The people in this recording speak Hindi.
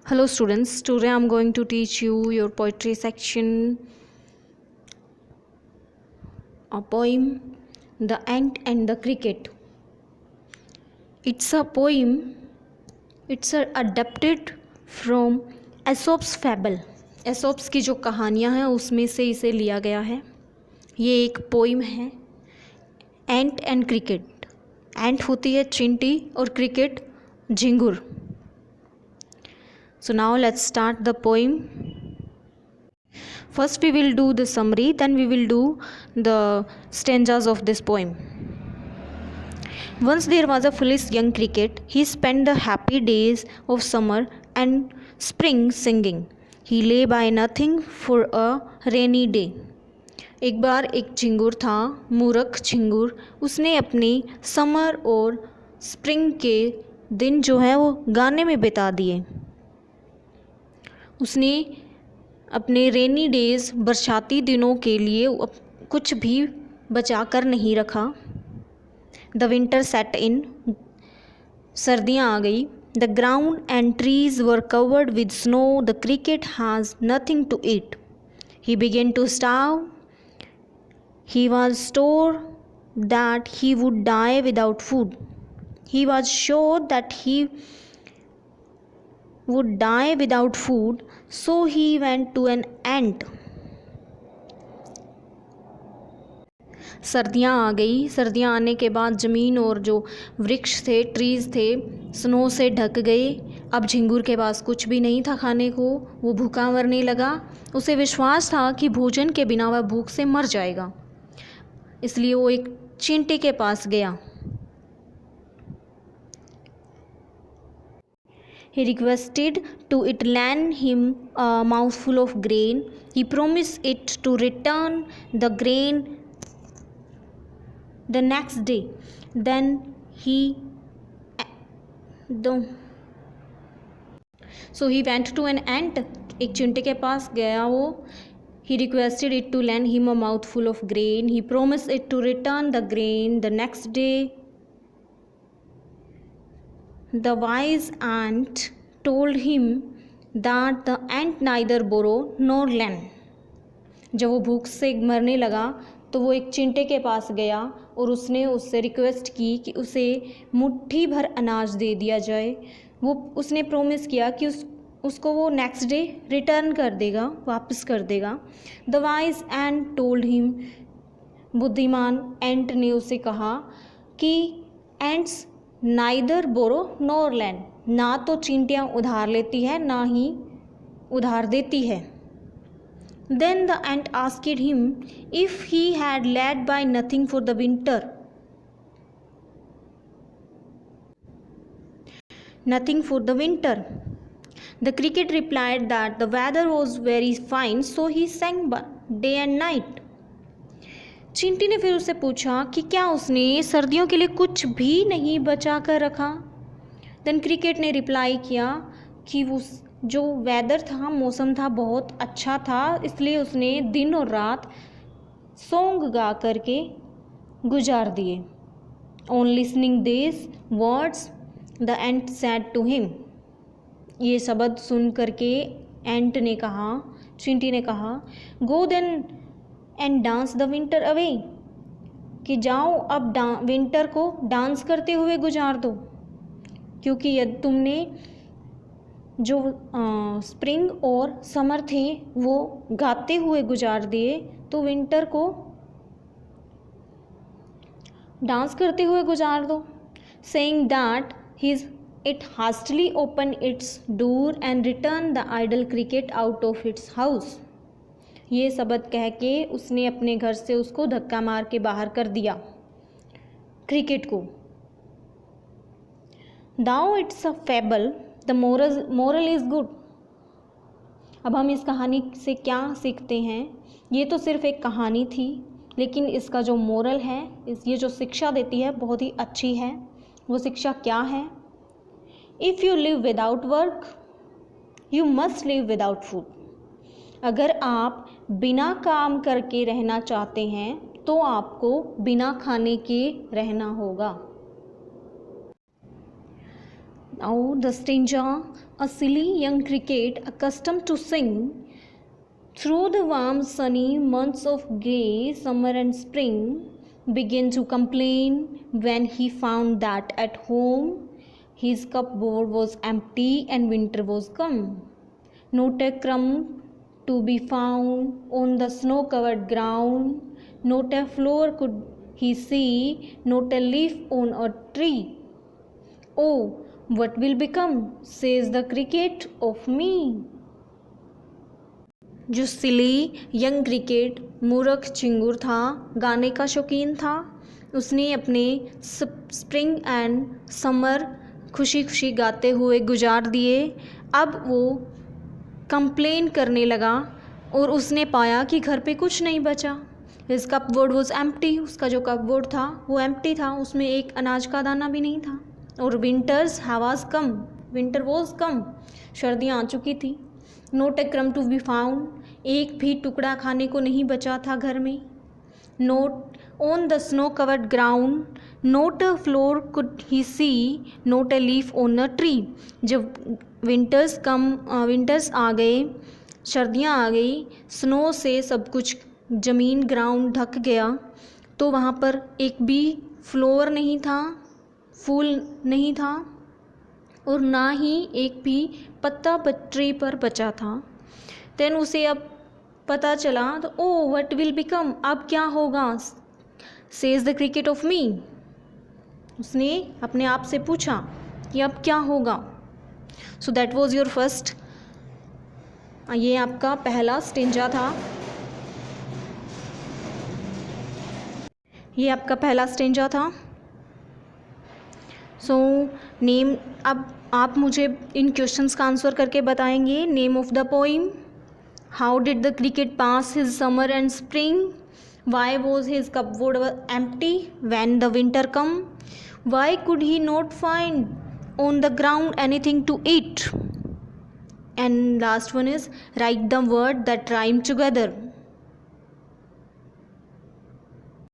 Hello students, today I am going to teach you your poetry section, a poem, The Ant and the Cricket. It's a poem, adapted from Aesop's fable. एसोप्स की जो कहानियाँ हैं उसमें से इसे लिया गया है. ये एक पोइम है. एंट एंड क्रिकेट. एंट होती है चींटी और cricket Jhingur. So now let's start the poem. First we will do the summary, then we will do the stanzas of this poem. Once there was a foolish young cricket. He spent the happy days of summer and spring singing. He lay by nothing for a rainy day. एक बार एक झिंगुर था, मूर्ख झिंगुर. उसने अपने समर और स्प्रिंग के दिन जो है वो गाने में बिता दिए. उसने अपने रेनी डेज़ बरसाती दिनों के लिए कुछ भी बचा कर नहीं रखा. The winter set in. सर्दियाँ आ गई. The ground and trees were covered with snow. The cricket has nothing to eat. He began to starve. He was sure that he would die without food. He was sure that he would die without food, so he went to an ant. सर्दियाँ आ गई. सर्दियाँ आने के बाद ज़मीन और जो वृक्ष थे, ट्रीज़ थे, स्नो से ढक गए. अब झिंगुर के पास कुछ भी नहीं था खाने को. वो भूखा मरने लगा. उसे विश्वास था कि भोजन के बिना वह भूख से मर जाएगा. इसलिए वो एक चींटी के पास गया. He requested to it lend him a mouthful of grain. He promised it to return the grain the next day. Then so he went to an ant. एक चींटी के पास गया वो. He requested it to lend him a mouthful of grain. He promised it to return the grain the next day. The wise ant told him that the ant neither borrow nor lend. जब वो भूख से मरने लगा तो वो एक चींटे के पास गया और उसने उससे रिक्वेस्ट की कि उसे मुट्ठी भर अनाज दे दिया जाए. उसने प्रोमिस किया कि उसको वो नेक्स्ट डे रिटर्न कर देगा, वापस कर देगा. The wise ant told him. बुद्धिमान एंट ने उसे कहा कि एंट्स नाइदर बोरो नोर लैंड. ना तो चींटियाँ उधार लेती है ना ही उधार देती है. Then the ant asked him if he had laid by nothing for the winter. Nothing for the winter. The cricket replied that the weather was very fine so he sang day and night. चींटी ने फिर उससे पूछा कि क्या उसने सर्दियों के लिए कुछ भी नहीं बचा कर रखा. देन क्रिकेट ने रिप्लाई किया कि वो जो वेदर था, मौसम था, बहुत अच्छा था, इसलिए उसने दिन और रात सॉन्ग गा करके गुजार दिए. On listening this words the ant said to him. ये शब्द सुन करके एंट ने कहा, चींटी ने कहा, go then and dance the winter away. कि जाओ अब विंटर को डांस करते हुए गुजार दो. क्योंकि यदि तुमने जो स्प्रिंग और समर थे वो गाते हुए गुजार दिए तो विंटर को डांस करते हुए गुजार दो. Saying that it hastily opened its door and returned the idle cricket out of its house. ये शब्द कह के उसने अपने घर से उसको धक्का मार के बाहर कर दिया, क्रिकेट को. Now it's a fable, the moral is good. अब हम इस कहानी से क्या सीखते हैं. ये तो सिर्फ एक कहानी थी, लेकिन इसका जो मोरल है, ये जो शिक्षा देती है बहुत ही अच्छी है. वो शिक्षा क्या है. If you live without work, you must live without food. अगर आप बिना काम करके रहना चाहते हैं तो आपको बिना खाने के रहना होगा. Now the stanza A silly young cricket accustomed to sing through the warm sunny months of gay summer and spring began to complain when he found that at home his cupboard was empty and winter was come. Not a crumb to be found on the snow-covered ground, not a flower could he see, not a leaf on a tree. Oh, what will become, says the cricket, of me? जो सिली यंग क्रिकेट मूर्ख चिंगूर था, गाने का शौकीन था, उसने अपने स्प्रिंग एंड समर खुशी खुशी गाते हुए गुजार दिए। अब वो कंप्लेन करने लगा और उसने पाया कि घर पे कुछ नहीं बचा। हिज कपबोर्ड वॉज एम्प्टी, उसका जो कपबोर्ड था वो एम्प्टी था, उसमें एक अनाज का दाना भी नहीं था। और winters has come, winter was come, सर्दियाँ आ चुकी थी। नोट ए क्रम टू बी फाउंड, एक भी टुकड़ा खाने को नहीं बचा था घर में। Not on the snow covered ground, not a flower could he see, not a leaf on a tree. जब विंटर्स आ गए, सर्दियाँ आ गई, स्नो से सब कुछ ज़मीन ग्राउंड ढक गया, तो वहाँ पर एक भी फ्लोर नहीं था, फूल नहीं था और ना ही एक भी पत्ता ट्री पर बचा था। देन उसे अब पता चला, तो ओ व्हाट विल बिकम, अब क्या होगा, says the cricket of me. उसने अपने आप से पूछा कि अब क्या होगा। So that was your first, ये आपका पहला स्टेंजा था, ये आपका पहला स्टेंजा था। सो नेम, अब आप मुझे इन क्वेश्चंस का आंसर करके बताएंगे। Name of the poem, how did the cricket pass his summer and spring, why was his cupboard empty when the winter come, why could he not find on the ground anything to eat, and last one is write the word that rhyme together.